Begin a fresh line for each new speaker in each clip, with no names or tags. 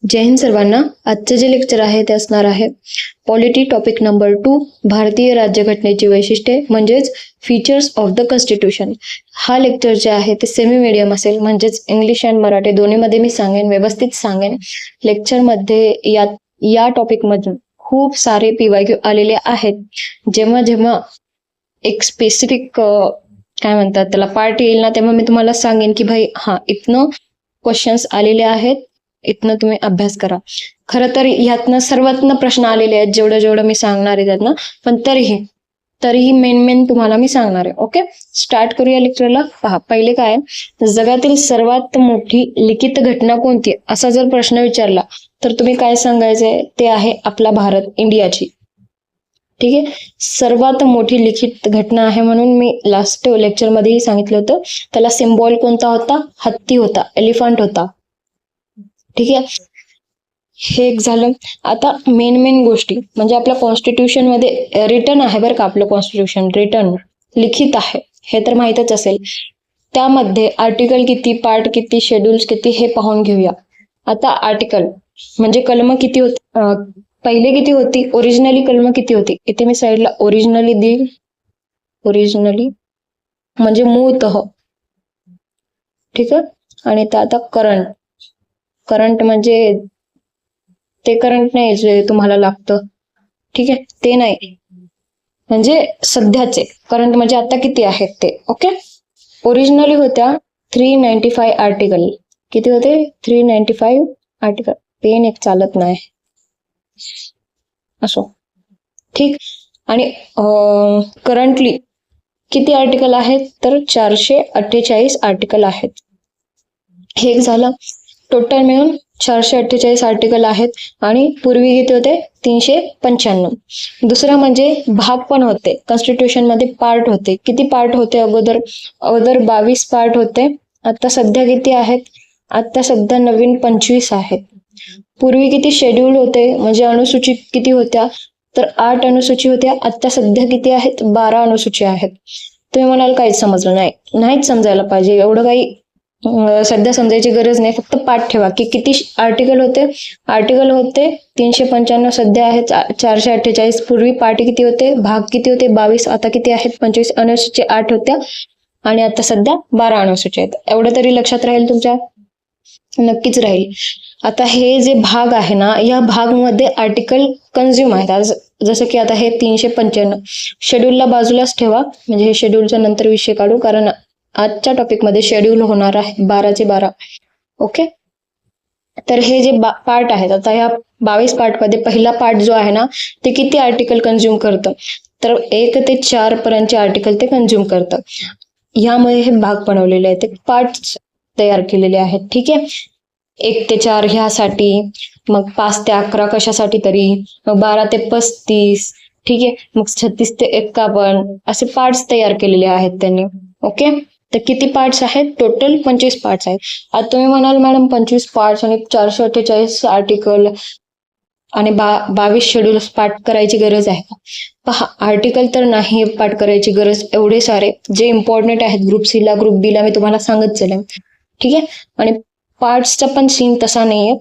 जय हिंद सर्वांना. आजचं जे लेक्चर आहे ते असणार आहे पॉलिटी टॉपिक नंबर 2, भारतीय राज्यघटनेची वैशिष्ट्ये म्हणजेच फीचर्स ऑफ द कॉन्स्टिट्यूशन. हा लेक्चर जे आहे ते सेमी मीडियम असेल, म्हणजेच इंग्लिश आणि मराठी दोन्हीमध्ये मी सांगेन, व्यवस्थित सांगेन. लेक्चरमध्ये या टॉपिक मधून खूप सारे PYQ आलेले आहेत. जेव्हा जेव्हा एक स्पेसिफिक काय म्हणतात त्याला पार्ट येईल ना, तेव्हा मी तुम्हाला सांगेन की भाई इथनं क्वेश्चन्स आलेले आहेत, इथनं तुम्ही अभ्यास करा. खरं तर ह्यातनं सर्वातनं प्रश्न आलेले आहेत, जेवढं मी सांगणार आहे त्यातनं, पण तरीही मेन तुम्हाला मी सांगणार आहे. ओके, स्टार्ट करूया लेक्चरला. पहा, पहिले काय, जगातील सर्वात मोठी लिखित घटना कोणती, असा जर प्रश्न विचारला तर तुम्ही काय सांगायचंय, ते आहे आपला भारत, इंडियाची. ठीक आहे, सर्वात मोठी लिखित घटना आहे, म्हणून मी लास्ट लेक्चर मध्येही सांगितलं होतं. त्याला सिम्बॉल कोणता होता, हत्ती होता, एलिफंट होता. ठीक आहे, हे एक झालं. आता मेन गोष्टी म्हणजे आपल्या कॉन्स्टिट्यूशन मध्ये रिटर्न आहे बरं का, आपलं कॉन्स्टिट्यूशन रिटर्न लिखित आहे, हे तर माहीतच असेल. त्यामध्ये आर्टिकल किती, पार्ट किती, शेड्यूल्स किती, हे पाहून घेऊया. आता आर्टिकल म्हणजे कलम किती होती, पहिले किती होती, ओरिजिनली कलम किती होती, इथे मी साईडला ओरिजिनली देईल. ओरिजिनली म्हणजे मूळतः. ठीक आहे, आणि आता करंट म्हणजे ते करंट नाही जे तुम्हाला लागतं. ठीक आहे, ते नाही, म्हणजे सध्याचे करंट म्हणजे आता किती आहेत ते. ओके, ओरिजिनली होत्या 395 आर्टिकल. किती होते, 395 आर्टिकल. पेन एक चालत नाही, असो. ठीक, आणि करंटली किती आर्टिकल आहेत, तर 448 आर्टिकल आहेत. हे एक झालं. टोटल मिळून 448 आर्टिकल आहेत, आणि पूर्वी किती होते, 395. दुसरं म्हणजे भाग पण होते, कॉन्स्टिट्यूशन मध्ये पार्ट होते. किती पार्ट होते, अगोदर 22 पार्ट होते. आता सध्या किती आहेत, आता सध्या नवीन 25 आहेत. पूर्वी किती शेड्यूल होते, म्हणजे अनुसूची किती होत्या, तर 8 अनुसूची होत्या. आता सध्या किती आहेत, 12 अनुसूची आहेत. तुम्ही म्हणाल काहीच समजलं नाही, नाहीच समजायला पाहिजे, एवढं काही सध्या समजायची गरज नाही. फक्त पाठ ठेवा की किती आर्टिकल होते. 395, सध्या आहेत 448. पूर्वी पार्ट किती होते, भाग किती होते, 22. आता किती आहेत, 25. अनुसूची 8 होत्या, आणि आता सध्या 12 अनुसूची आहेत. एवढं तरी लक्षात राहील तुमच्या, नक्कीच राहील. आता हे जे भाग आहे ना, या भागमध्ये आर्टिकल कन्झ्युम आहेत. जसं की आता हे 395 शेड्यूलला बाजूलाच ठेवा, म्हणजे हे शेड्यूलच्या नंतर विषय काढू, कारण आजच्या टॉपिक मध्ये शेड्यूल होणार आहे 12चे 12. ओके, तर हे जे पार्ट आहेत, आता ह्या 22 पार्ट मध्ये पहिला पार्ट जो आहे ना, ते किती आर्टिकल कन्झ्युम करतं, तर 1 ते 4 पर्यंतचे आर्टिकल ते कन्झ्युम करतं. ह्यामध्ये हे भाग बनवलेले आहेत, ते पार्ट तयार केलेले आहेत. ठीक आहे, 1 ते 4 ह्यासाठी, मग 5 ते 11 कशासाठी तरी, मग 12 ते 35. ठीक आहे, मग 36 ते 51 असे पार्ट्स तयार केलेले आहेत त्यांनी. ओके, तर किती पार्ट्स आहेत, टोटल 25 पार्ट्स आहेत. आता तुम्ही म्हणाल मॅडम 25 पार्ट्स आणि 448 आर्टिकल आणि 22 शेड्यूल पाठ करायची गरज आहे का? पहा, आर्टिकल तर नाही पाठ करायची गरज, एवढे सारे जे इम्पॉर्टंट आहेत ग्रुप सी ला, ग्रुप बी ला मी तुम्हाला सांगत चालेन. ठीक आहे, आणि पार्ट्सचा पण सीन तसा नाहीये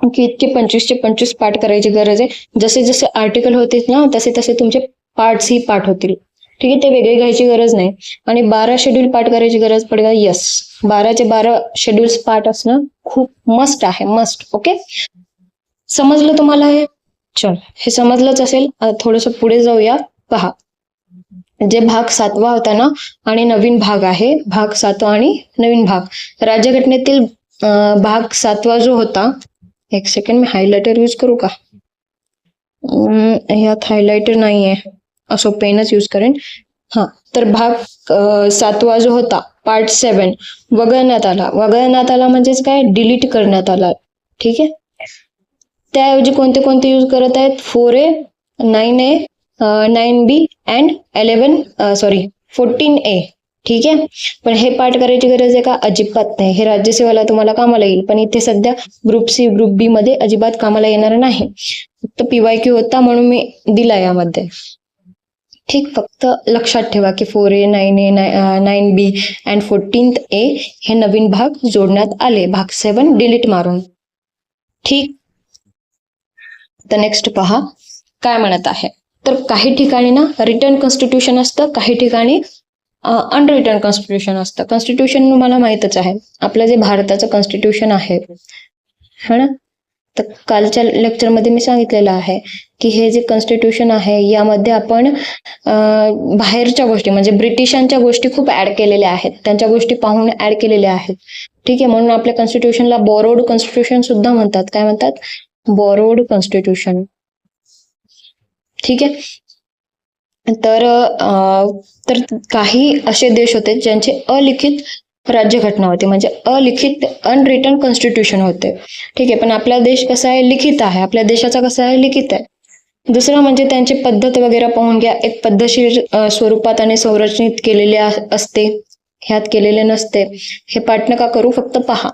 की इतके 25चे 25 पाठ करायची गरज आहे. जसे जसे आर्टिकल होते ना, तसे तसे तुमचे पार्ट्स ही पाठ होतील. ठीक आहे, ते वेगळे घ्यायची गरज नाही. आणि 12 शेड्यूल पाठ करायची गरज पडेल, यस, 12चे 12 शेड्यूल्स पाठ असणं खूप मस्ट आहे, मस्ट. ओके, समजलं तुम्हाला हे? चल, हे समजलंच असेल. थोडस पुढे जाऊया. पहा, जे भाग 7वा होता ना, आणि नवीन भाग आहे, भाग 7वा आणि नवीन भाग. राज्यघटनेतील भाग 7वा जो होता, एक सेकंड, मी हायलायटर यूज करू का? ह्यात हायलायटर नाहीये, असो पेनच यूज करेन. तर भाग 7वा जो होता, पार्ट 7, वगळण्यात आला म्हणजेच काय, डिलीट करण्यात आला. ठीक आहे, त्याऐवजी कोणते यूज करत आहेत, 4A, 9A, 9B and 14A. ठीक आहे, पण हे पाठ करायची गरज आहे का? अजिबात नाही. हे राज्यसेवेला तुम्हाला कामाला येईल, पण इथे सध्या ग्रुप सी, ग्रुप बी मध्ये अजिबात कामाला येणार नाही. फक्त PYQ होता म्हणून मी दिला यामध्ये. ठीक, फक्त लक्षात ठेवा की 4A, 9A, 9B and 14A हे नवीन भाग जोडण्यात आले, भाग 7 डिलीट मारून. ठीक. तर नेक्स्ट पहा काय म्हणत आहे. तर काही ठिकाणी ना रिटन कॉन्स्टिट्यूशन असतं, काही ठिकाणी अनरिटन कॉन्स्टिट्यूशन असतं. कॉन्स्टिट्यूशन तुम्हाला माहीतच आहे, आपलं जे भारताचं कॉन्स्टिट्यूशन आहे है ना. तर कालच्या लेक्चरमध्ये मी सांगितलेलं आहे की हे जे कॉन्स्टिट्यूशन आहे यामध्ये आपण बाहेरच्या गोष्टी म्हणजे ब्रिटिशांच्या गोष्टी खूप ऍड केलेल्या आहेत, त्यांच्या गोष्टी पाहून ऍड केलेल्या आहेत. ठीक आहे, म्हणून आपल्या कॉन्स्टिट्यूशनला बोरोड कॉन्स्टिट्यूशन सुद्धा म्हणतात. काय म्हणतात? बोरोड कॉन्स्टिट्यूशन. ठीक आहे. तर काही असे देश होते ज्यांचे अलिखित राज्यघटना होती, म्हणजे अलिखित अनरिटन कॉन्स्टिट्यूशन होते. ठीक आहे, पण आपला देश कसा आहे? लिखित आहे. आपल्या देशाचा कसा आहे? लिखित आहे. दुसरं म्हणजे त्यांची पद्धत वगैरे पाहून घ्या, एक पद्धतशीर स्वरूपात आणि संरचनेत केलेले असते, ह्यात केलेले नसते. हे पाठ नका करू, फक्त पहा.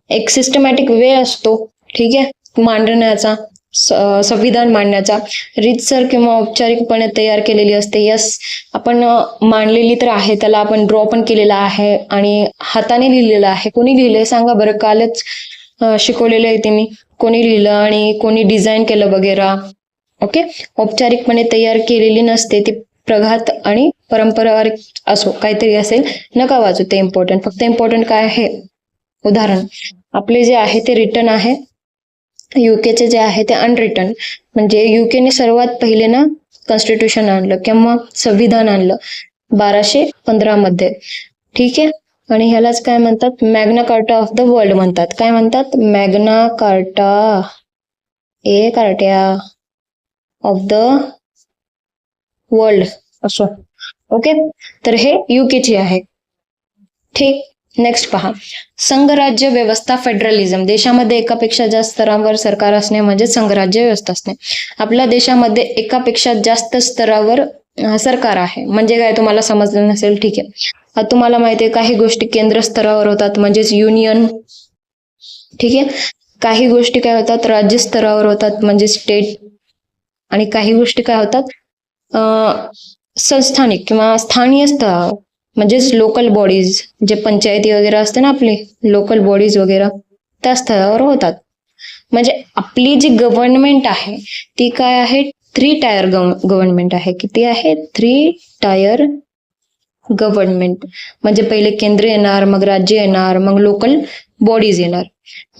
एक सिस्टमॅटिक वे असतो, ठीक आहे, मांडण्याचा, संविधान मांडण्याचा. रीतसर किंवा औपचारिकपणे तयार केलेली असते. यस, आपण मांडलेली तर आहे, त्याला आपण ड्रॉ पण केलेला आहे आणि हाताने लिहिलेलं आहे. कोणी लिहिलंय सांगा बरं? कालच शिकवलेलं आहे ते मी. कोणी लिहिलं आणि कोणी डिझाईन केलं वगैरे. ओके, औपचारिकपणे तयार केलेली नसते ती, प्रघात आणि परंपरागत असो काहीतरी असेल. नका वाचू ते इम्पॉर्टंट. फक्त इम्पॉर्टंट काय आहे? उदाहरण आपले जे आहे ते रिटन आहे, युकेचे जे आहे ते अनरिटन. म्हणजे युकेने सर्वात पहिले ना कॉन्स्टिट्यूशन आणलं किंवा संविधान आणलं 1215 मध्ये. ठीक आहे, आणि ह्यालाच काय म्हणतात? Magna Carta of the world म्हणतात. काय म्हणतात? मॅग्ना कार्टा कार्ट्या ऑफ द वर्ल्ड असो. ओके, तर हे युकेची आहे. ठीक. नेक्स्ट पहा, संघराज्य व्यवस्था, फेडरलिझम. देशामध्ये एकापेक्षा जास्त स्तरावर सरकार असणे म्हणजे संघराज्य व्यवस्था असणे. आपल्या देशामध्ये एकापेक्षा जास्त स्तरावर सरकार आहे म्हणजे काय? तुम्हाला समजलं नसेल, ठीक आहे. आता तुम्हाला माहिती आहे काही गोष्टी केंद्र स्तरावर होतात म्हणजेच युनियन. ठीक आहे, काही गोष्टी काय होतात? राज्य स्तरावर होतात म्हणजे स्टेट. आणि काही गोष्टी काय होतात? संस्थानिक किंवा स्थानीय स्तरावर म्हणजेच लोकल बॉडीज, जे पंचायती वगैरे असते ना आपले लोकल बॉडीज वगैरे, त्या स्तरावर होतात. म्हणजे आपली जी गव्हर्नमेंट आहे ती काय आहे? 3 टायर गव्हर्नमेंट आहे. किती आहे? 3 टायर गव्हर्नमेंट. म्हणजे पहिले केंद्र येणार, मग राज्य येणार, मग लोकल बॉडीज येणार.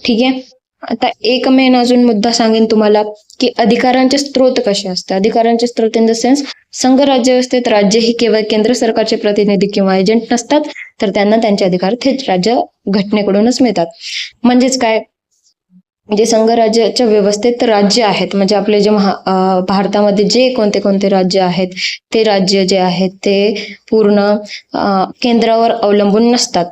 ठीक आहे. आता एक मेन अजून मुद्दा सांगेन तुम्हाला की अधिकारांचे स्रोत कसे असतात. अधिकारांचे स्रोत इन द सेन्स, संघ राज्य व्यवस्थेत राज्य ही केवळ केंद्र सरकारचे प्रतिनिधी किंवा एजंट नसतात, तर त्यांना त्यांचे अधिकार थेट राज्य घटनेकडूनच मिळतात. म्हणजेच काय? जे संघ राज्याच्या व्यवस्थेत राज्य आहेत म्हणजे आपले जे भारतामध्ये जे कोणते कोणते राज्य आहेत ते राज्य जे आहेत ते पूर्ण केंद्रावर अवलंबून नसतात.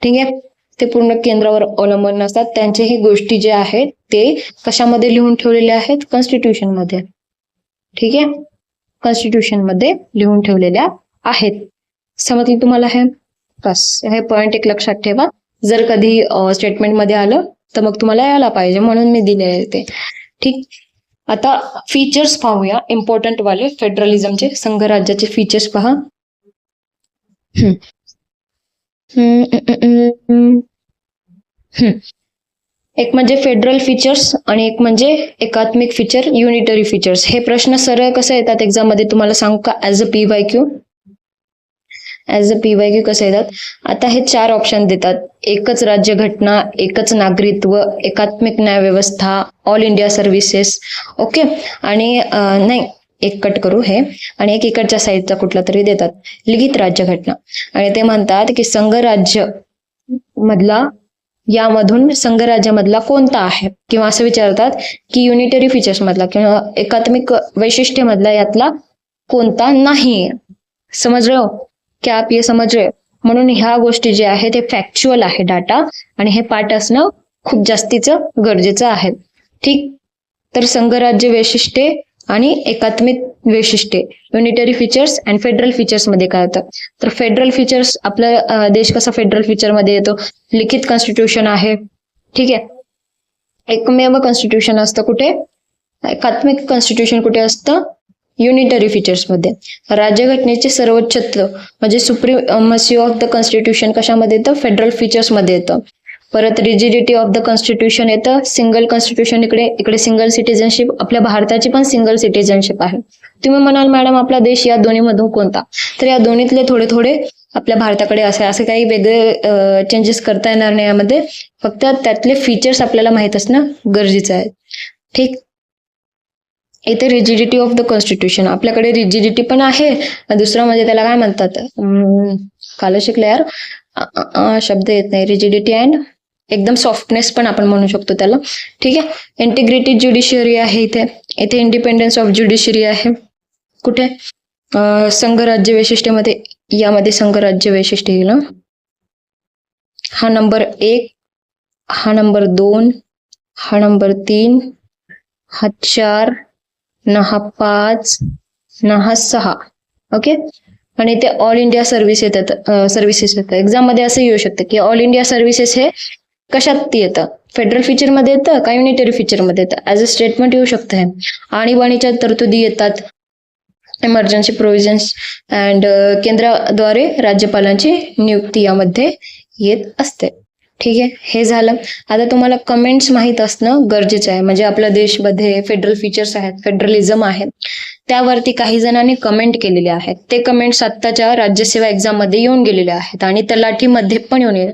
ठीक आहे, ते पूर्ण केंद्रावर अवलंबून नसतात. त्यांच्याही गोष्टी जे आहेत ते कशामध्ये लिहून ठेवलेले आहेत? कॉन्स्टिट्यूशन मध्ये. ठीक आहे, कॉन्स्टिट्यूशन मध्ये लिहून ठेवलेल्या आहेत. समजली तुम्हाला? हे बस, हे पॉइंट एक लक्षात ठेवा. जर कधी स्टेटमेंट मध्ये आलं तर मग तुम्हाला यायला पाहिजे म्हणून मी दिले आहे ते. ठीक. आता फीचर्स पाहूया इम्पॉर्टंट वाले फेडरलिझमचे. संघ राज्याचे फीचर्स पहा. एक म्हणजे फेडरल फीचर्स आणि एक म्हणजे एकात्मिक फीचर, युनिटरी फीचर्स. हे प्रश्न सरळ कसं येतात एक्झाम मध्ये तुम्हाला सांगू का? As a PYQ. As a PYQ कसं येतात? आता हे 4 ऑप्शन देतात. एकच राज्य घटना, एकच नागरिकत्व, एकात्मिक न्याय व्यवस्था, ऑल इंडिया सर्व्हिसेस. ओके, आणि नाही एक कट करू हे, आणि एक इकडच्या साईडचा कुठला तरी देतात लिखित राज्यघटना. आणि ते म्हणतात की संघराज्य मधला, यामधून संघराज्यामधला कोणता आहे, किंवा असं विचारतात की युनिटरी फीचर्स मधला किंवा एकात्मिक वैशिष्ट्य मधला यातला कोणता नाही. समझ रहे हो क्या आप? ये समझ रहे हो? म्हणून ह्या गोष्टी जे आहे ते फॅक्च्युअल आहे डाटा, आणि हे पाठ असणं खूप जास्तीचं गरजेचं आहे. ठीक. तर संघराज्य वैशिष्ट्ये आणि एकात्मिक वैशिष्ट्ये, unitary features and federal features मध्ये काय होतं? तर फेडरल फीचर्स, आपला देश कसा फेडरल फीचर मध्ये येतो? लिखित कॉन्स्टिट्यूशन आहे. ठीक आहे, एकमेव कॉन्स्टिट्यूशन असतं कुठे? एकात्मिक कॉन्स्टिट्यूशन कुठे असतं? युनिटरी फीचर्स मध्ये. राज्यघटनेचे सर्वोच्चत्व म्हणजे सुप्रीमसी ऑफ द कॉन्स्टिट्यूशन कशामध्ये येतं? फेडरल फीचर्स मध्ये येतं. परत रिजिडिटी ऑफ द कॉन्स्टिट्यूशन येतं, सिंगल कॉन्स्टिट्यूशन इकडे सिंगल सिटीजनशिप, आपल्या भारताची पण सिंगल सिटीजनशिप आहे. तुम्ही म्हणाल मॅडम आपला देश या दोन्हीमधून कोणता, तर या दोन्हीतले थोडे थोडे आपल्या भारताकडे असे काही वेगळे चेंजेस करता येणार नाही यामध्ये, फक्त त्यातले फीचर्स आपल्याला माहित असणं गरजेचं आहे. ठीक, इथे रिजिडिटी ऑफ द कॉन्स्टिट्यूशन, आपल्याकडे रिजिडिटी पण आहे, दुसरं म्हणजे त्याला काय म्हणतात, काल शिकले यार, शब्द येत नाही, रिजिडिटी अँड एकदम सॉफ्टनेस पण आपण म्हणू शकतो त्याला. ठीक आहे, इंटिग्रिटी ज्युडिशियरी आहे इथे इंडिपेंडन्स ऑफ ज्युडिशियरी आहे. कुठे, संघराज्य वैशिष्ट्यामध्ये, यामध्ये संघराज्य वैशिष्ट्य येईल. हा नंबर 1, हा नंबर 2, हा नंबर 3, हा 4, ना हा 5, ना हा 6. ओके, आणि ते ऑल इंडिया सर्व्हिसेस येतात. एक्झाम मध्ये असं येऊ शकतं की ऑल इंडिया सर्व्हिसेस हे कशात येतं, फेडरल फीचर मध्ये येतं का युनिटरी फीचर मध्ये येतं, ऍज अ स्टेटमेंट येऊ शकतं हे. आणीबाणीच्या तरतुदी येतात, इमर्जन्सी प्रोव्हिजन्स अँड केंद्राद्वारे राज्यपालांची नियुक्ती यामध्ये येत असते. ठीक आहे, हे झालं. आता तुम्हाला कमेंट्स माहीत असणं गरजेचं आहे, म्हणजे आपल्या देशमध्ये फेडरल फीचर्स आहेत, फेडरलिझम आहे, त्यावरती काही जणांनी कमेंट केलेले आहेत. ते कमेंट्स आत्ताच्या राज्यसेवा एक्झाम मध्ये येऊन गेलेले आहेत आणि तलाठीमध्ये पण येऊन गेले.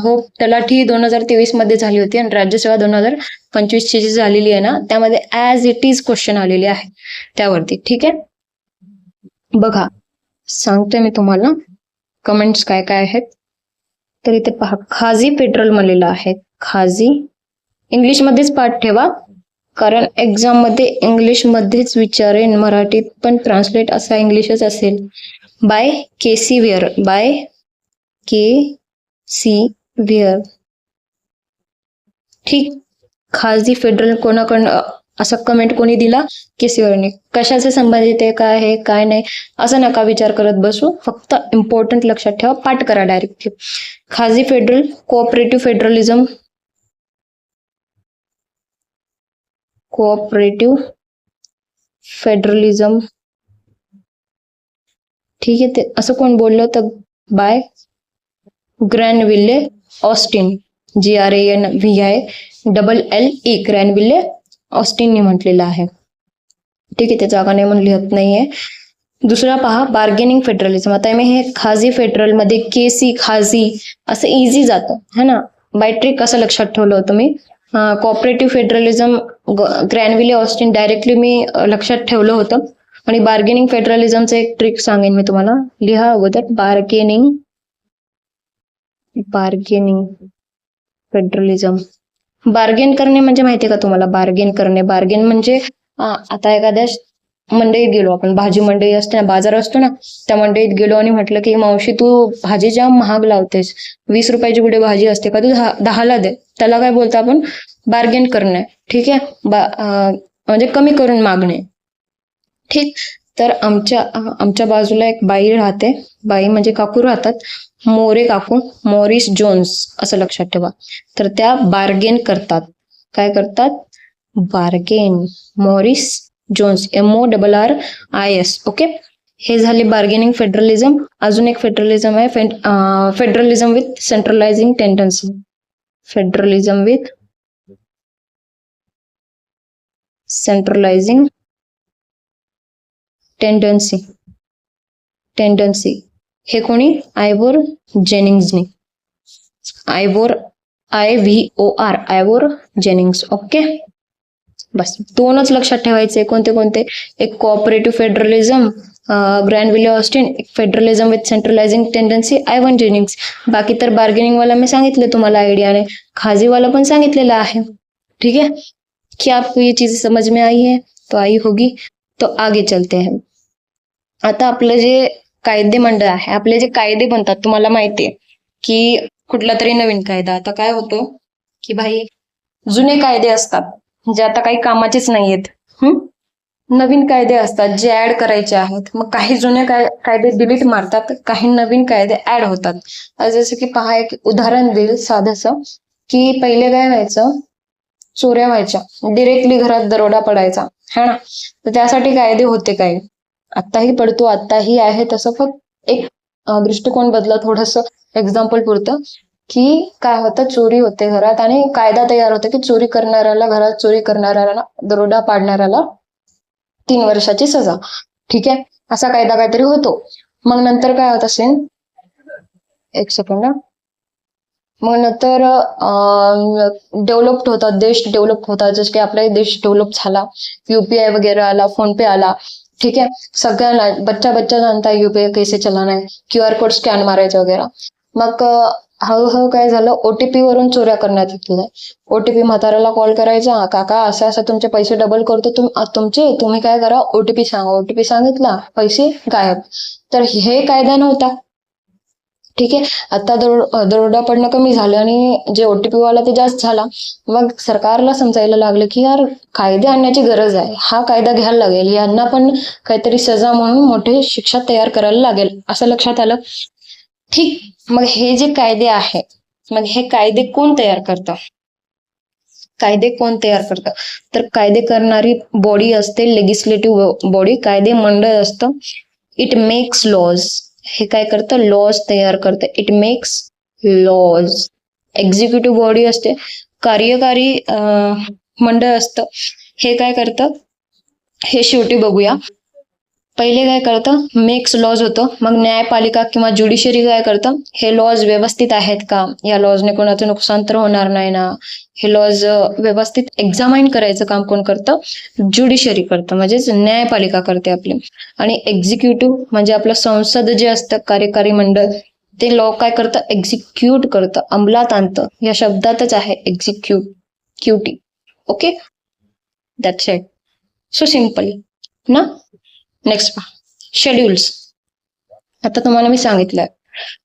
हो, तलाठी 2023 मध्ये झाली होती आणि राज्यसेवा 2025 ची जी झालेली आहे ना, त्यामध्ये ऍज इट इज क्वेश्चन आलेले आहे त्यावरती. ठीक आहे, बघा सांगते मी तुम्हाला कमेंट्स काय काय आहेत. तर इथे पहा, खाजी पेट्रोल म्हणलेलं आहे. खाजी इंग्लिशमध्येच पाठ ठेवा, कारण एक्झाम मध्ये इंग्लिश मध्येच विचारेन, मराठीत पण ट्रान्सलेट असा इंग्लिशच असेल. By K C Wheare, by K Wheare. ठीक, खाजगी फेडरल कोणाकडनं असा कमेंट कोणी दिला, केसीवरने, कशाचे संबंधित आहे, काय आहे काय नाही असं नका विचार करत बसू, फक्त इम्पॉर्टंट लक्षात ठेवा, पाठ करा डायरेक्टली. खाजगी federal, cooperative federalism, cooperative federalism. ठीक आहे, ते असं कोण बोललं तर बाय ग्रॅनविले ऑस्टिन, GRANVILLE, ग्रॅनविले ऑस्टिननी म्हटलेलं आहे. ठीक आहे, ते जागा नाही म्हणून लिहत नाहीये. दुसरा पहा, बार्गेनिंग फेडरलिझम. आता मी हे खाजी फेडरल मध्ये केसी खाजी असं इझी जातं है ना, बाय ट्रिक असं लक्षात ठेवलं होतं मी. Cooperative federalism Granville Austin directly मी लक्षात ठेवलं होतं. आणि बार्गेनिंग फेडरलिझमचं एक ट्रिक सांगेन मी तुम्हाला, लिहा अगोदर, बार्गेनिंग फेडरलिझम. बार्गेन करणे म्हणजे माहितीये का तुम्हाला, बार्गेन करणे, बार्गेन म्हणजे आता एखाद्या मंडईत गेलो आपण, भाजी मंडई असते ना, बाजार असतो ना, त्या मंडईत गेलो आणि म्हटलं की मावशी तू भाजी जाम महाग लावतेस, 20 रुपयाची कुठे भाजी असते का, तू 10ला दे. त्याला काय बोलतो आपण, बार्गेन करणे. ठीक आहे, म्हणजे कमी करून मागणे. ठीक, तर आमच्या बाजूला एक बाई राहते, बाई म्हणजे काकू राहतात, मोरे काकू, मॉरिस जोन्स असं लक्षात ठेवा. तर त्या बार्गेन करतात. काय करतात, bargain. Morris Jones, MORRIS. Okay, हे झाले बार्गेनिंग फेडरलिझम. अजून एक फेडरलिझम आहे, federalism with centralising tendency. Federalism with centralising tendency. हे कोणी, आयव्होर जेनिंग्सनी, IVOR जेनिंग्स. ओके, बस 2च लक्षात ठेवायचे. कोणते कोणते, एक कोऑपरेटिव्ह फेडरलिझम ग्रॅनविले ऑस्टिन, एक federalism with centralising tendency Ivan Jennings. बाकी तर बार्गेनिंग वाला मी सांगितलं तुम्हाला आयडियाने, खाजी वाला पण सांगितलेला आहे. ठीक है, क्या आपको ये चीज समझ में आई है, तो आई होगी. तो आगे चलते हैं. आता आपलं जे कायदे मंडळ आहे, आपले जे कायदे बनतात, तुम्हाला माहितीये की कुठला तरी नवीन कायदा, आता काय होतो की भाई जुने कायदे असतात जे आता काही कामाचेच नाहीयेत, नवीन कायदे असतात जे ऍड करायचे आहेत. मग काही जुने कायदे डिलीट मारतात, काही नवीन कायदे ऍड होतात. जसं की पहा, एक उदाहरण देईल साधंसं, की पहिले काय व्हायचं, चोऱ्या व्हायच्या, डिरेक्टली घरात दरोडा पडायचा है ना, तर त्यासाठी कायदे होते काही, आत्ताही पडतो, आत्ताही आहे तसं, फक्त एक दृष्टिकोन बदला थोडस, एक्झाम्पल पुरतं. की काय होतं, चोरी होते घरात आणि कायदा तयार होतो की चोरी करणाऱ्याला, घरात चोरी करणाऱ्याला, दरोडा पाडणाऱ्याला 3 वर्षाची सजा. ठीक आहे, असा कायदा काहीतरी होतो. मग नंतर काय होत असेल, एक सेकंड. मग नंतर डेव्हलप होतात, देश डेव्हलप होतात, जसं की आपला देश डेव्हलप झाला, यूपीआय वगैरे आला, फोन पे आला. ठीक आहे, सगळ्यांना बच्चा बच्चा जानता है यूपीआय कैसे चलाना है, QR कोड स्कॅन मारायचं वगैरे. मग हळूहळू काय झालं, ओटीपी वरून चोऱ्या करण्यात येतल्या. ओटीपी म्हाताऱ्याला कॉल करायचा, काका असं असं तुमचे पैसे डबल करतो तुमचे, तुम्ही काय करा, ओटीपी सांगा. ओटीपी सांगितला, पैसे गायब. तर हे कायदा नव्हता. ठीक आहे, आता दरोडा पडणं कमी झालं आणि जे ओटीपी वाला ते जास्त झाला. मग सरकारला समजायला लागलं की यार कायदे आणण्याची गरज आहे, हा कायदा घ्यायला लागेल, यांना पण काहीतरी सजा म्हणून मोठे शिक्षा तयार करायला लागेल, असं लक्षात आलं. ठीक, मग हे जे कायदे आहे, मग हे कायदे कोण तयार करतं, कायदे कोण तयार करतं, तर कायदे करणारी बॉडी असते लेजिस्लेटिव्ह बॉडी, कायदे मंडळ असतं. इट मेक्स लॉज, हे काय करतं, लॉज तयार करतं. It makes laws. Executive body असते, कार्यकारी मंडळ असतं, हे काय करतं, हे शेवटी बघूया. पहिले काय करतं, मेक्स लॉज होतं. मग न्यायपालिका किंवा ज्युडिशरी काय करतं, हे लॉज व्यवस्थित आहेत का, या लॉजने कोणाचं नुकसान तर होणार नाही ना, हे लॉज व्यवस्थित एक्झामाइन करायचं काम कोण करतं, ज्युडिशरी करतं, म्हणजेच न्यायपालिका करते आपली. आणि एक्झिक्युटिव्ह म्हणजे आपलं संसद जे असतं, कार्यकारी मंडळ, ते लॉ काय करतं, एक्झिक्यूट करतं, अंमलात आणतं. या शब्दातच आहे execute. Okay, that's it. So simple ना. नेक्स्ट पहा, शेड्यूल्स. आता तुम्हाला मी सांगितलं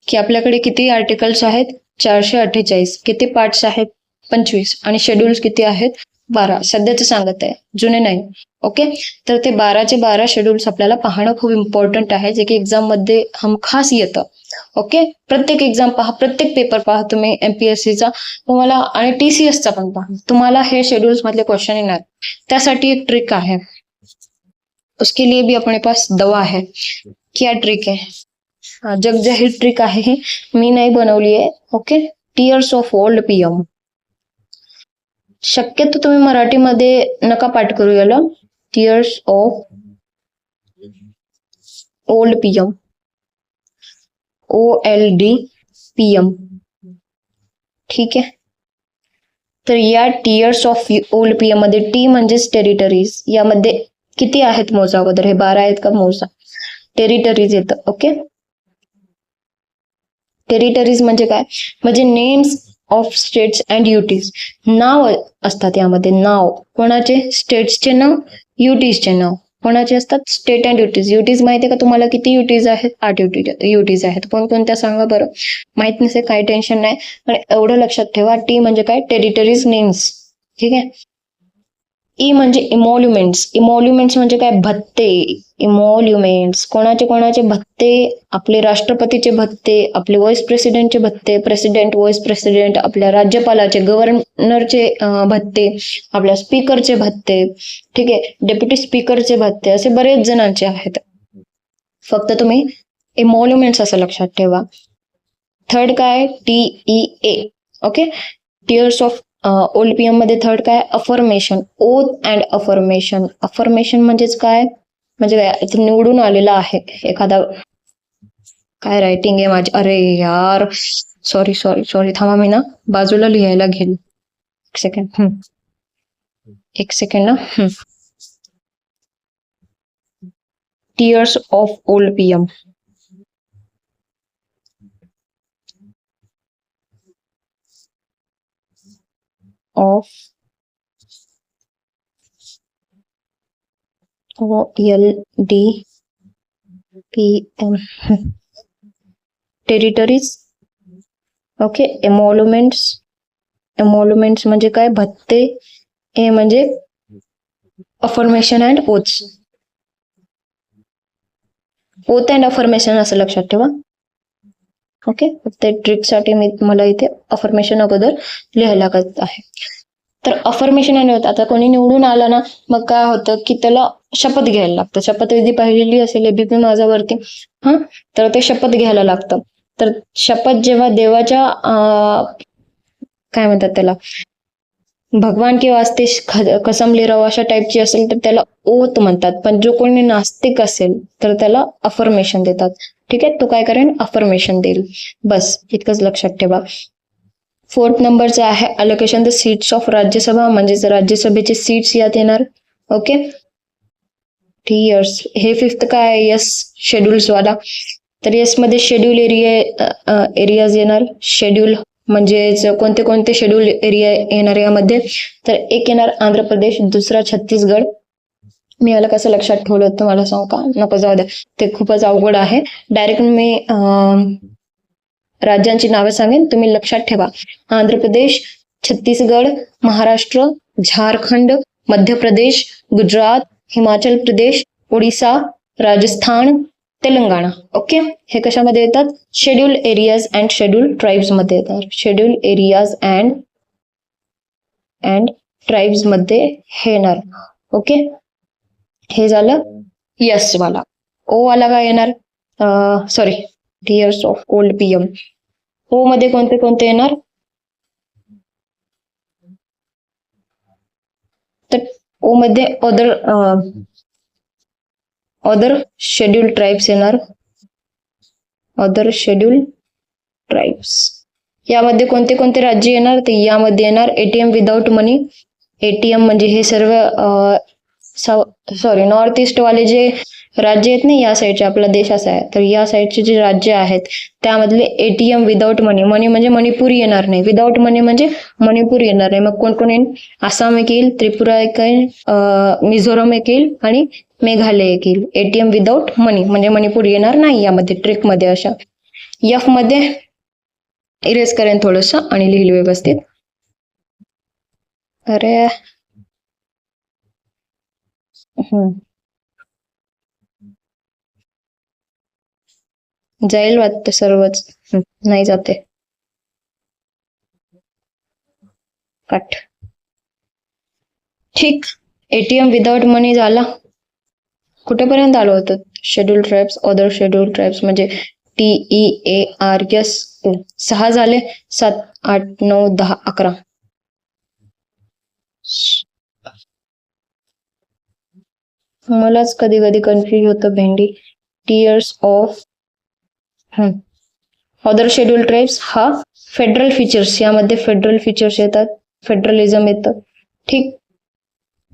की आपल्याकडे किती आर्टिकल्स आहेत, 448. किती पार्ट्स आहेत, 25. आणि शेड्यूल्स किती आहेत, 12. सध्याचं सांगत आहे, जुने नाही. ओके, तर ते 12चे 12 शेड्यूल्स आपल्याला पाहणं खूप इम्पॉर्टंट आहे, जे की एक्झाम मध्ये हमखास येतं. ओके, प्रत्येक एक्झाम पहा, प्रत्येक पेपर पहा तुम्ही MPSCचा तुम्हाला, आणि TCSचा पण पहा, तुम्हाला हे शेड्यूल्स मधले क्वेश्चन येणार. त्यासाठी एक ट्रिक आहे, उसके लिए भी अपने पास दवा है. क्या ट्रिक है, जग जाहीर ट्रिक आहे ही, मी नाही बनवली आहे. Okay, tears of old PM. शक्यतो तुम्ही मराठीमध्ये नका पाठ करू याला, tears of old PM, OLD PM. ठीक आहे, तर या टीयर्स ऑफ ओल्ड PM मध्ये टी म्हणजेच टेरिटरीज, यामध्ये किती आहेत मोजा अगोदर, हे 12 आहेत का, मोजा. टेरिटरीज येतं. ओके, टेरिटरीज म्हणजे काय, म्हणजे नेम्स ऑफ स्टेट्स अँड युटीज. नाव असतात यामध्ये, नाव कोणाचे, स्टेट्सचे नाव, युटीजचे नाव. कोणाचे असतात, स्टेट अँड युटीज. युटीज माहिती आहे का तुम्हाला, किती युटीज आहेत, 8 युटीज आहेत. कोणकोणत्या सांगा बरं, माहित नसेल काही टेन्शन नाही, पण एवढं लक्षात ठेवा, टी म्हणजे काय, टेरिटरीज नेम्स. ठीक आहे. ई म्हणजे इमॉल्युमेंट्स. इमॉल्युमेंट्स म्हणजे काय, भत्ते. इमॉल्युमेंट्स कोणाचे कोणाचे भत्ते, आपले राष्ट्रपतीचे भत्ते, आपले व्हाईस प्रेसिडेंटचे भत्ते, प्रेसिडेंट, व्हाईस प्रेसिडेंट, आपल्या राज्यपालाचे, गव्हर्नरचे भत्ते, आपल्या स्पीकरचे भत्ते. ठीक आहे, डेप्युटी स्पीकरचे भत्ते, असे बरेच जणांचे आहेत. फक्त तुम्ही इमॉल्युमेंट्स असं लक्षात ठेवा. थर्ड काय, TEA. Okay, tears of old PM मध्ये थर्ड काय, affirmation, oath and affirmation. Affirmation म्हणजेच काय, म्हणजे काय, इथे निवडून आलेला आहे एखादा, काय रायटिंग आहे माझी, अरे यार, सॉरी सॉरी सॉरी, थांबा मी ना बाजूला लिहायला घेईल, एक सेकंड ना. Tears of old PM. Of OLD PM. Territories. Okay, emoluments. Emoluments म्हणजे काय, भत्ते. ए म्हणजे affirmation and oaths. Oath and affirmation असं लक्षात ठेवा. ओके, फक्त ट्रिकसाठी मी तुम्हाला इथे अफर्मेशन अगोदर लिहायला लागत आहे. तर अफर्मेशन आणि ओथ, आता कोणी निवडून आला ना, मग काय होतं की त्याला शपथ घ्यायला लागतं. शपथविधी पाहिलेली असेल ABP माझ्यावरती, तर ते शपथ घ्यायला लागतं. तर शपथ जेव्हा देवाच्या काय म्हणतात त्याला, भगवान के वास्ते कसम ले रहा हूं अशा टाईपची असेल तर त्याला ओथ म्हणतात. पण जो कोणी नास्तिक असेल तर त्याला अफर्मेशन देतात. ठीक आहे, तो काय करेन, अफर्मेशन देईल. बस इतकंच लक्षात ठेवा. 4th नंबरचा आहे allocation the seats of Rajya Sabha, म्हणजेच राज्यसभेचे सीट्स यात येणार. Okay, 3 years. हे 5th काय, यस शेड्यूल्स वाला. तर यस मध्ये शेड्यूल एरियाज येणार. शेड्यूल म्हणजेच कोणते कोणते शेड्यूल एरिया येणार यामध्ये, तर एक येणार आंध्र प्रदेश, दुसरा छत्तीसगड. मी याला कसं लक्षात ठेवलं तुम्हाला सांगू का, नको जाऊ द्या, ते खूपच अवघड आहे. डायरेक्ट मी राज्यांची नावे सांगेन, तुम्ही लक्षात ठेवा. आंध्र प्रदेश, छत्तीसगड, महाराष्ट्र, झारखंड, मध्य प्रदेश, गुजरात, हिमाचल प्रदेश, ओडिसा, राजस्थान, तेलंगणा. ओके, हे कशामध्ये येतात, schedule areas and schedule tribes मध्ये येतात. शेड्यूल एरियाज अँड ट्राईब्स मध्ये हे येणार. ओके, हे झालं यस वाला. ओ वाला काय येणार, sorry, years of old PM. O मध्ये कोणते कोणते येणार, तर ओ मध्ये अदर शेड्यूल ट्राईब्स येणार. अदर शेड्यूल ट्राईब्स यामध्ये कोणते कोणते राज्य येणार, तर यामध्ये येणार एटीएम विदाउट मनी. एटीएम म्हणजे हे सर्व सॉरी नॉर्थ ईस्ट वाले जे राज्य आहेत ना, या साईडचे, आपला देश असा आहे, तर या साईडचे जे राज्य आहेत त्यामधले एटीएम विदाउट मनी. मनी म्हणजे मणिपूर येणार नाही, विदाउट मनी म्हणजे मणिपूर येणार नाही. मग कोण कोण येईल, आसाम एक येईल, त्रिपुरा एक येईल, मिझोरम एक येईल आणि मेघालय एक येईल. एटीएम विदाउट मनी म्हणजे मणिपूर येणार नाही यामध्ये, ट्रिक मध्ये. अशा एफ मध्ये इरेज करेन थोडस आणि लिहिल व्यवस्थित. अरे जाईल वाटतं सर्वच, नाही जाते, कट. ठीक, एटीएम विदाउट मनी झाला. कुठेपर्यंत आलो होतं, schedule tribes, other schedule tribes म्हणजे TEARS. 6 झाले, 7, 8, 9, 10, 11. मलाच कधी कधी कन्फ्युज होतं भेंडी. Tears of other schedule tribes हा फेडरल फीचर्स, यामध्ये फेडरल फीचर्स येतात, फेडरलिझम येतं. ठीक,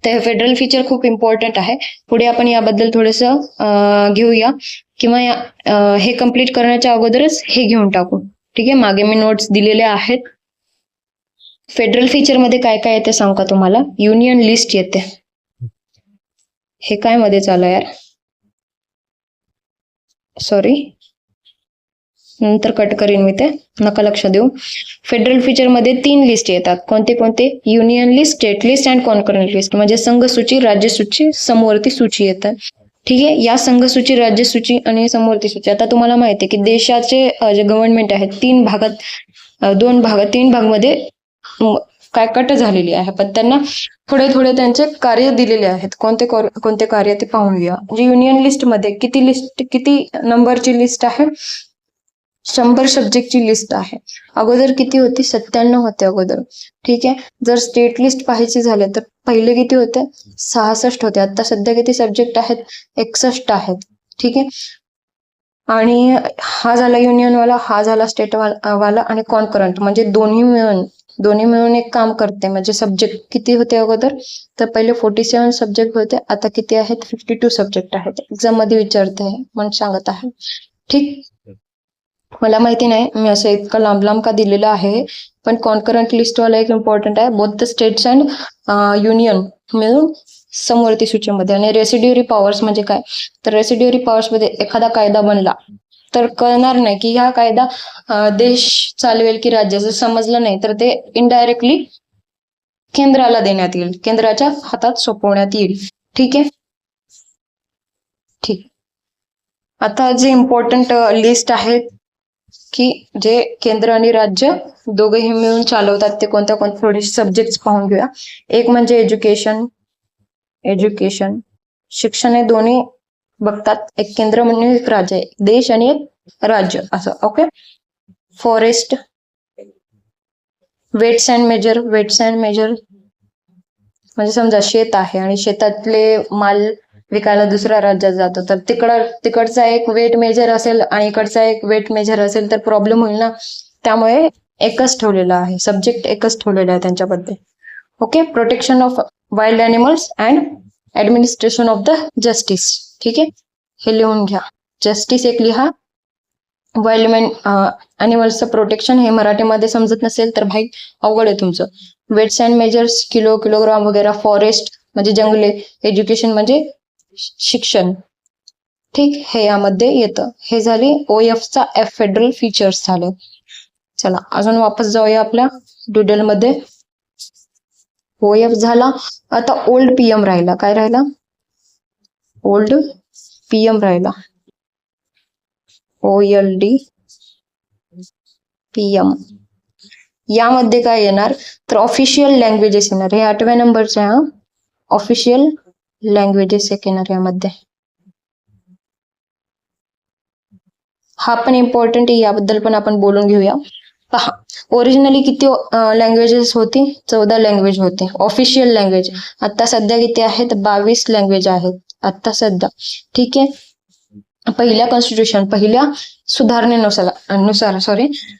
तर फेडरल फीचर खूप इम्पॉर्टंट आहे. पुढे आपण याबद्दल थोडस घेऊया, किंवा हे कम्प्लीट करण्याच्या अगोदरच हे घेऊन टाकू. ठीक आहे, मागे मी नोट्स दिलेल्या आहेत. फेडरल फीचर मध्ये काय काय येते सांगू का तुम्हाला, युनियन लिस्ट येते. हे काय मध्ये चालू यार, सॉरी, नंतर कट करीन मी ते, नका लक्ष देऊ. फेडरल फीचर मध्ये 3 लिस्ट येतात. कोणते कोणते, union list, state list and concurrent list, म्हणजे संघ सूची, राज्य सूची, समवर्ती सूची येतात. ठीक आहे, या संघ सूची, राज्य सूची आणि समवर्ती सूची. आता तुम्हाला माहिती आहे की देशाचे जे गव्हर्नमेंट आहेत 3 भागमध्ये काय कट झालेली आहे, पण त्यांना थोडे थोडे त्यांचे कार्य दिलेले आहेत. कोणते कोणते कार्य ते पाहूया. म्हणजे युनियन लिस्ट मध्ये किती नंबरची लिस्ट आहे, 100 सब्जेक्टची लिस्ट आहे. अगोदर किती होती, 97 होते अगोदर. ठीक आहे, जर स्टेट लिस्ट पाहायची झाले तर पहिले किती होते, 66 होते. आता सध्या किती सब्जेक्ट आहेत, 61 आहेत. ठीक आहे, आणि हा झाला युनियन वाला, हा झाला स्टेट वाला, आणि कॉन्करंट म्हणजे दोन्ही मिळून एक काम करते. म्हणजे सब्जेक्ट किती होते अगोदर, तर पहिले 47 सब्जेक्ट होते, आता किती आहेत, 52 सब्जेक्ट आहेत. एक्झाम मध्ये विचारते म्हणून सांगत आहे. ठीक, मला माहिती नाही मी असं इतकं लांब का दिलेलं आहे, पण कॉन्करंट लिस्ट वाला एक इम्पॉर्टंट आहे. Both the states and union मिळून समवर्ती सूचीमध्ये. आणि रेसिड्युअरी पॉवर्स म्हणजे काय, तर रेसिड्युअरी पॉवर्स मध्ये एखादा कायदा बनला तर कळणार नाही की हा कायदा देश चालवेल की राज्य, जर समजलं नाही तर ते इनडायरेक्टली केंद्राला देण्यात येईल, केंद्राच्या हातात सोपवण्यात येईल. ठीक आहे, ठीक. आता जे इम्पॉर्टंट लिस्ट आहे की जे केंद्र आणि राज्य दोघेही मिळून चालवतात, ते कोणत्या थोडे सब्जेक्ट पाहून घेऊया. एक म्हणजे एज्युकेशन, शिक्षण हे दोन्ही बघतात. एक केंद्र म्हणजे एक राज्य, एक देश आणि एक राज्य असं. Okay. Forest, weights and measure. Weights and measure म्हणजे समजा शेत आहे आणि शेतातले माल विकायला दुसऱ्या राज्यात जातो, तर तिकडचा एक वेट मेजर असेल आणि इकडचा एक वेट मेजर असेल तर प्रॉब्लेम होईल ना. त्यामुळे एकच ठेवलेला आहे, सब्जेक्ट एकच ठेवलेला आहे त्यांच्यामध्ये. Okay. Protection of wild animals and administration of the justice. ठीक आहे, हे लिहून घ्या. जस्टिस एक लिहा. वाईल्ड अॅनिमल्सचं प्रोटेक्शन हे मराठीमध्ये समजत नसेल तर भाई अवघड आहे तुमचं. Weights and measures kilo, kilogram वगैरे. फॉरेस्ट म्हणजे जंगले. एज्युकेशन म्हणजे शिक्षण. ठीक, हे यामध्ये येतं. हे झाली OFचा F फेडरल फीचर्स झाले. चला अजून वापस जाऊया आपल्या डुडल मध्ये. OF झाला. आता ओल्ड PM राहिला. काय राहिला? ओल्ड PM राहिला. OLD PM. यामध्ये काय येणार तर ऑफिशियल लँग्वेजेस येणार. हे 8व्या नंबरचे हा ऑफिशियल लँग्वेजेस एक येणार यामध्ये. हा पण इम्पॉर्टंट आहे, याबद्दल पण आपण बोलून घेऊया. पहा, ओरिजिनली किती लँग्वेजेस होती? 14 लँग्वेज होते ऑफिशियल लँग्वेज. आता सध्या किती आहेत? 22 लँग्वेज आहेत आता सध्या. ठीक आहे. पहिल्या सुधारणेनुसार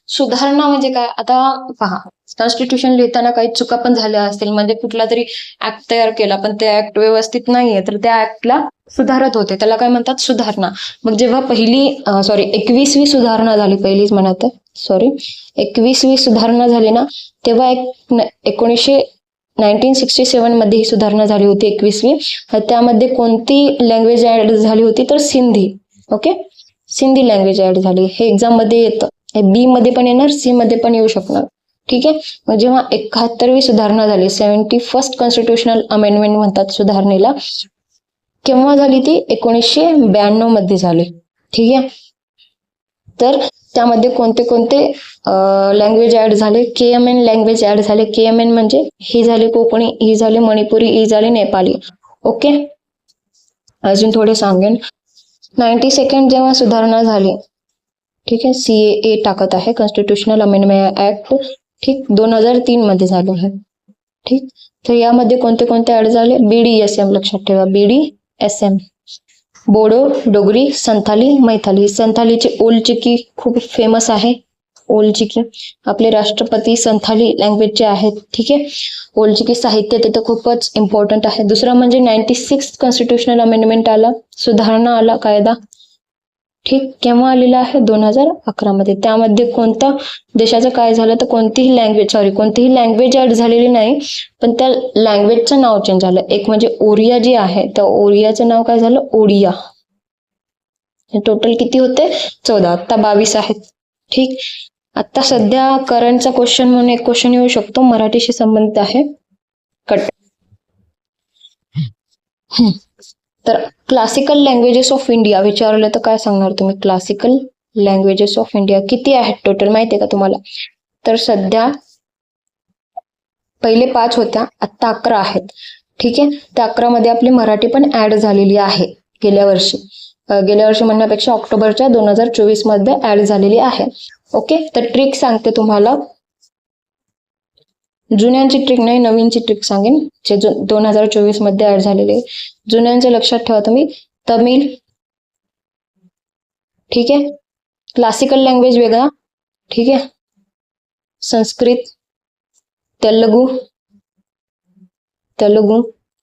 सुधारणा म्हणजे काय? आता पहा, कॉन्स्टिट्यूशन लिहिताना काही चुका पण झाल्या असतील, म्हणजे कुठला तरी ऍक्ट तयार केला पण ते ऍक्ट व्यवस्थित नाहीये तर त्या ऍक्टला सुधारत होते, त्याला काय म्हणतात? सुधारणा. मग जेव्हा 21वी सुधारणा झाली, पहिलीच म्हणत 21वी सुधारणा झाली ना, तेव्हा 1967 मध्ये ही सुधारणा झाली होती 21वी. त्यामध्ये कोणती लँग्वेज ऍड झाली होती तर Sindhi. Okay, Sindhi language add झाली. हे एक्झाम मध्ये येतं, बी मध्ये पण येणार, सी मध्ये पण येऊ शकणार. ठीक आहे. मग जेव्हा 71वी सुधारणा झाली, 71st कॉन्स्टिट्युशनल अमेंडमेंट म्हणतात सुधारणेला, केव्हा झाली ती? 1992 मध्ये झाली. ठीक आहे. तर त्यामध्ये कोणते कोणते लँग्वेज ऍड झाले? KMN लँग्वेज ऍड झाले. KMN म्हणजे ही झाली कोकणी, ही झाली मणिपुरी, ही झाली नेपाली. ओके, अजून थोडे सांगेन. 92nd जेव्हा सुधारणा झाली, ठीक आहे, CAA टाकत आहे, कॉन्स्टिट्युशनल अमेंडमेंट ऍक्ट. ठीक, 2003 मध्ये झाले आहे. ठीक, तर यामध्ये कोणते कोणते ऍड झाले? BDSM लक्षात ठेवा, BDSM. बोडो, डोगरी, संथाली, मैथाली. संथालीची ओल्ड चिकी खूप फेमस आहे. ओल्ड चिकी आपले राष्ट्रपती संथाली लँग्वेजचे आहेत. ठीक आहे. ओल्ड चिकी साहित्य तिथं खूपच इम्पॉर्टंट आहे. दुसरा म्हणजे 96 कॉन्स्टिट्युशनल अमेंडमेंट आला, सुधारणा आला, कायदा. ठीक, केव्हा आलेला आहे? 2011 मध्ये. त्यामध्ये कोणत्या देशाचं काय झालं तर कोणतीही लँग्वेज ऍड झालेली नाही, पण त्या लँग्वेजचं नाव चेंज झालं. एक म्हणजे ओरिया जी आहे, तर ओरियाचं नाव काय झालं? ओडिया. टोटल किती होते? 14. आता 22 आहेत. ठीक, आता सध्या करंटचा क्वेश्चन म्हणून एक क्वेश्चन येऊ शकतो, मराठीशी संबंधित आहे. कट. तर क्लासिकल लँग्वेजेस ऑफ इंडिया विचारलं तर काय सांगणार तुम्ही? क्लासिकल लँग्वेजेस ऑफ इंडिया किती आहेत टोटल माहिती आहे का तुम्हाला? तर सध्या पहिले 5 होत्या, आता 11 आहेत. ठीक आहे. त्या 11 मध्ये आपली मराठी पण ऍड झालेली आहे गेल्या वर्षी म्हणण्यापेक्षा ऑक्टोबरच्या 2024 मध्ये ऍड झालेली आहे. ओके, तर ट्रिक सांगते तुम्हाला. जुन्यांची ट्रिक नाही, नवीनची ट्रिक सांगेन, जे 2024 मध्ये ऍड झालेले. जुन्यांचे लक्षात ठेवा तुम्ही. तमिळ, ठीक आहे, क्लासिकल लँग्वेज वेगळा, ठीक आहे, संस्कृत, तेलुगू,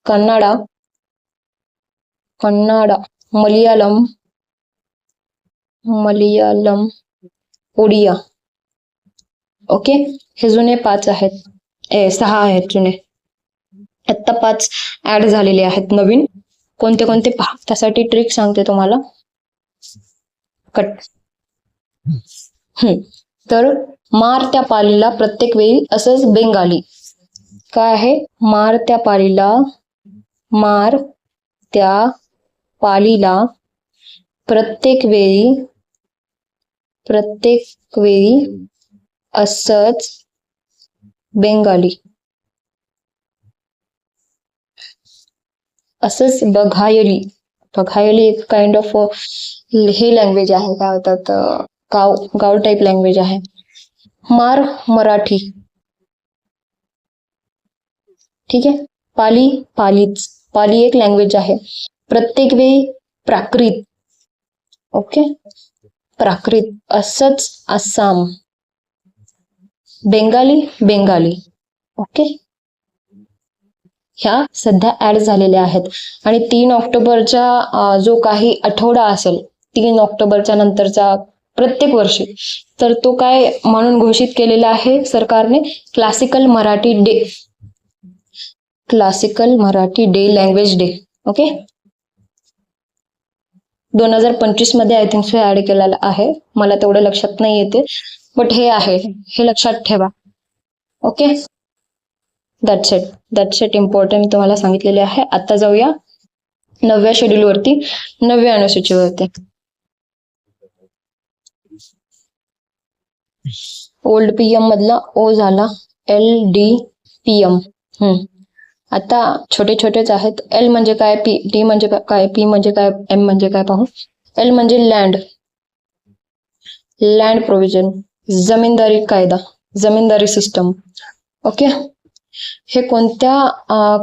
कन्नडा, मलयालम, ओडिया. ओके, हे जुने 5 आहेत, 6 आहेत जुने. आता 5 ऍड झालेले आहेत नवीन. कोणते कोणते पहा, त्यासाठी ट्रिक सांगते तुम्हाला. कट. तर मार त्या पालीला प्रत्येक वेळी असंच बेंगाली. काय आहे? मार त्या पालीला प्रत्येक वेळी असंच बेंगाली. असंच बघायली. बघा एक काइंड ऑफ हे लँग्वेज आहे, काय होतात गाव गाव टाईप लँग्वेज आहे. मराठी, ठीक आहे. पाली एक लँग्वेज आहे. प्रत्येक वेळी प्राकृत, ओके, प्राकृत. असंच आसाम, बेंगाली, ओके, ह्या सध्या ऍड झालेल्या आहेत. आणि 3 ऑक्टोबरचा जो काही आठवडा असेल, 3 ऑक्टोबरच्या नंतरचा प्रत्येक वर्षी, तर तो काय म्हणून घोषित केलेला आहे सरकारने? Classical Marathi day, language day, okay. 2025 मध्ये आय थिंक सो ऍड केलेला आहे, मला तेवढं लक्षात नाही येते, बट हे आहे, हे लक्षात ठेवा, ओके. दॅट्स इट इम्पॉर्टंट मी तुम्हाला सांगितलेले आहे. आता जाऊया 9व्या शेड्यूल वरती, 9व्या अनुसूचीवरती. ओल्ड पीएम मधला ओ झाला LDPM. आता छोटे छोटेच आहेत. एल म्हणजे काय, डी म्हणजे काय, पी म्हणजे काय, एम म्हणजे काय पाहू. एल म्हणजे लँड प्रोव्हिजन, जमीनदारी कायदा, जमीनदारी सिस्टम, ओके. हे कोणत्या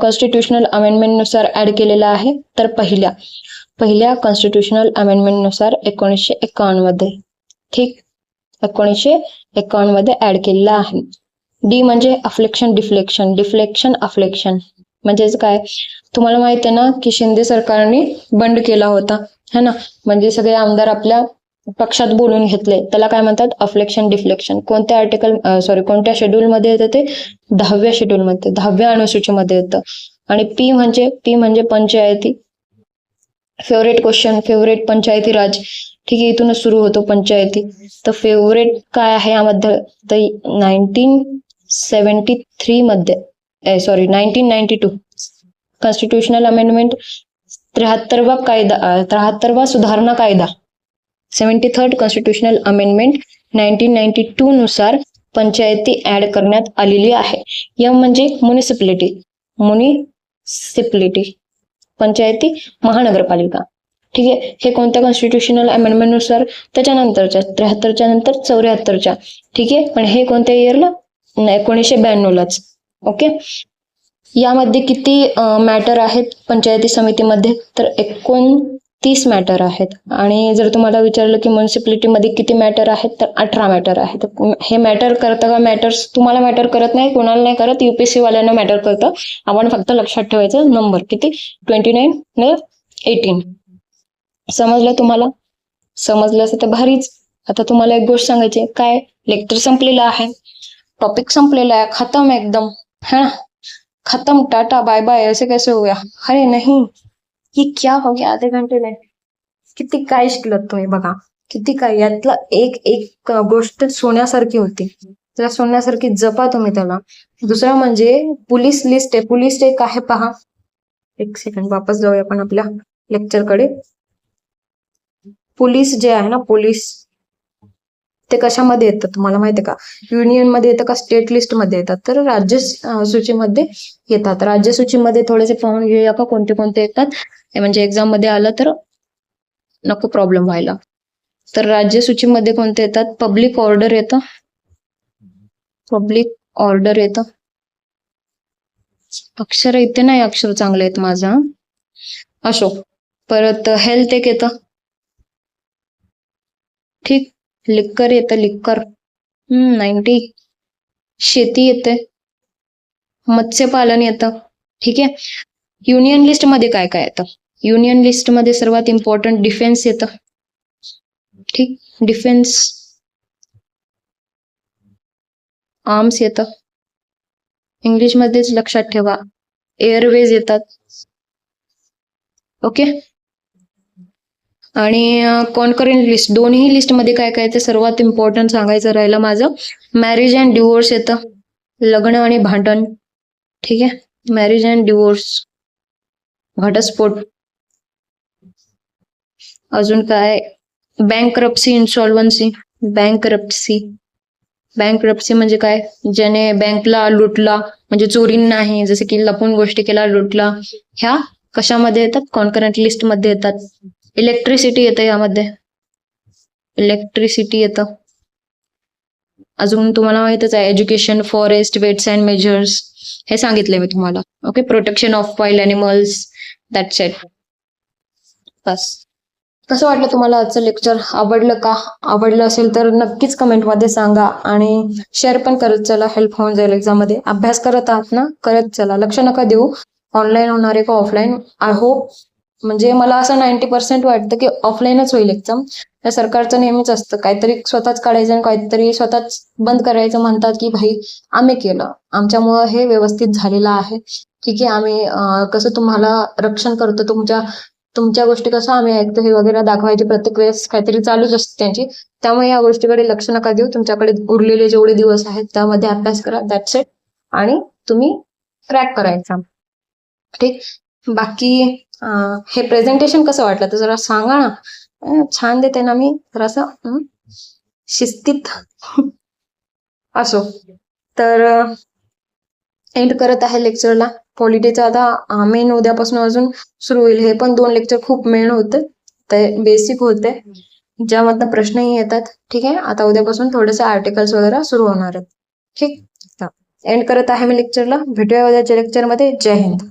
कॉन्स्टिट्युशनल अमेंडमेंट नुसार ऍड केलेलं आहे? तर पहिल्या कॉन्स्टिट्युशनल अमेंडमेंट नुसार 1951 मध्ये, ठीक, 1951 मध्ये ऍड केलेला आहे. डी म्हणजे अफ्लेक्शन डिफ्लेक्शन अफ्लेक्शन, म्हणजेच काय, तुम्हाला माहिती आहे ना की शिंदे सरकारने बंड केला होता है ना, म्हणजे सगळे आमदार आपल्या पक्षात बोलून घेतले, त्याला काय म्हणतात? अफ्लेक्शन डिफ्लेक्शन. कोणत्या शेड्यूल मध्ये येतं? ते 10व्या शेड्यूल मध्ये, 10व्या अनुसूचीमध्ये येतं. आणि पी म्हणजे पंचायती, फेवरेट पंचायती राज, ठीक आहे, इथूनच सुरू होतो पंचायती. तर फेवरेट काय आहे यामध्ये? तर 1972 मध्ये 1992 कॉन्स्टिट्युशनल अमेंडमेंट, 73वा सुधारणा कायदा, 73rd कॉन्स्टिट्युशनल अमेंडमेंट 1992 नुसार पंचायती ऍड करण्यात आलेली आहे. एम म्हणजे म्युनिसिपॅलिटी, पंचायती महानगरपालिका, ठीक आहे. हे कोणत्या कॉन्स्टिट्युशनल अमेंडमेंट नुसार? त्याच्यानंतरच्या 73च्या नंतर 74च्या, ठीक आहे. पण हे कोणत्या इयरला? 1992 लाच, ओके. यामध्ये किती मॅटर आहेत पंचायती समितीमध्ये? तर 29 मॅटर आहेत. आणि जर तुम्हाला विचारलं की म्युनिसिपॅलिटी मध्ये किती मॅटर आहेत, तर 18 मॅटर आहेत. हे मॅटर करतं का? मॅटर्स तुम्हाला मॅटर करत नाही, कोणाला नाही करत, UPSC वाल्यांना मॅटर करतं. आपण फक्त लक्षात ठेवायचं नंबर किती, 29 ने 18. समजलं तुम्हाला? समजलं असं तर भारीच. आता तुम्हाला एक गोष्ट सांगायची, काय, लेक्चर संपलेला आहे, टॉपिक संपलेला आहे, खतम एकदम, है, खत्म, टाटा बाय बाय, ऐसे कैसे हो गया? अरे नहीं, ये क्या हो गया आधे घंटे में? किती काय शिकलत तुम्ही बघा, किती काय. यातला एक गोष्ट सोन्यासारखी होती, त्याला सोन्यासारखी जपा तुम्ही त्याला. दुसरा म्हणजे पोलीस लिस्ट आहे, पोलीस एक आहे पहा. एक सेकंड, वापस जाऊया आपण आपल्या लेक्चरकडे. पोलीस जे आहे ना, पोलीस ते कशामध्ये येतात तुम्हाला माहिती आहे का? युनियन मध्ये येतं का स्टेट लिस्ट मध्ये येतात? तर राज्य सूचीमध्ये येतात. राज्य सूचीमध्ये थोडेसे पाहून घेऊया का कोणते कोणते येतात, म्हणजे एक्झाम मध्ये आलं तर नको प्रॉब्लेम व्हायला. तर राज्य सूचीमध्ये कोणते येतात? पब्लिक ऑर्डर येतं, अक्षर इथे नाही, अक्षर चांगले आहेत माझा, असो. परत हेल्थ एक येतं, ठीक. लिक्कर येतं, लिक्कर 90. शेती येते, मत्स्यपालन येतं, ठीक आहे. युनियन लिस्ट मध्ये काय काय येतं? युनियन लिस्ट मध्ये सर्वात इम्पॉर्टंट डिफेन्स येतं, ठीक. डिफेन्स, आर्म्स येतं, इंग्लिश मध्येच लक्षात ठेवा. एअरवेज येतात, ओके. आणि कॉन्करंट लिस्ट, दोन्ही लिस्ट मध्ये काय काय ते सर्वात इम्पॉर्टंट सांगायचं राहिलं माझं. मॅरेज अँड डिवोर्स येतं, लग्न आणि भांडण, ठीक आहे. मॅरेज अँड डिवोर्स, घटस्फोट. अजून काय? बँकरप्सी, इन्सॉल्व्हन्सी. बँकरप्सी म्हणजे काय? ज्याने बँकला लुटला, म्हणजे चोरी नाही, जसे की लपून गोष्टी केला, लुटला, ह्या कशामध्ये येतात? कॉन्करंट लिस्ट मध्ये येतात. इलेक्ट्रिसिटी येतं यामध्ये, इलेक्ट्रिसिटी येतं. अजून तुम्हाला माहितच आहे education, forest, weights and measures हे सांगितले मी तुम्हाला. Okay, protection of wild animals, that's it. बस. कसं वाटलं तुम्हाला आजचं लेक्चर? आवडलं का? आवडलं असेल तर नक्कीच कमेंटमध्ये सांगा आणि शेअर पण करत चला, हेल्प होऊन जाईल एक्झाम मध्ये. अभ्यास करत आहात ना? करत चला, लक्ष नका देऊ ऑनलाईन होणार आहे का ऑफलाईन. आय होप, म्हणजे मला असं 90% वाटतं की ऑफलाईनच होईल एक्झाम. त्या सरकारचं नेहमीच असतं काहीतरी स्वतःच काढायचं आणि काहीतरी स्वतःच बंद करायचं. म्हणतात की भाई आम्ही केलं, आमच्यामुळं हे व्यवस्थित झालेलं आहे, ठीक आहे, आम्ही कसं तुम्हाला रक्षण करतो, तुमच्या गोष्टी कसं आम्ही ऐकतो हे वगैरे दाखवायचे प्रत्येक वेळेस काहीतरी चालूच असते त्यांची. त्यामुळे या गोष्टीकडे लक्ष नका देऊ. तुमच्याकडे उरलेले जेवढे दिवस आहेत त्यामध्ये अभ्यास करा, दॅट्स इट. आणि तुम्ही क्रॅक करा एक्झाम, ठीक. बाकी हे प्रेझेंटेशन कसं वाटलं तर जरा सांगा ना. छान देते ना मी, जरासं शिस्तीत. असो, तर एंड करत आहे लेक्चरला. पॉलिटीचं आता मेन उद्यापासून अजून सुरू होईल. हे पण 2 लेक्चर खूप मेन होते, ते बेसिक होते, ज्यामधनं प्रश्नही येतात, ठीक आहे. आता उद्यापासून थोडेसे आर्टिकल्स वगैरे सुरू होणार आहेत, ठीक. एंड करत आहे मी लेक्चरला. भेटूया उद्याच्या लेक्चरमध्ये. जय हिंद.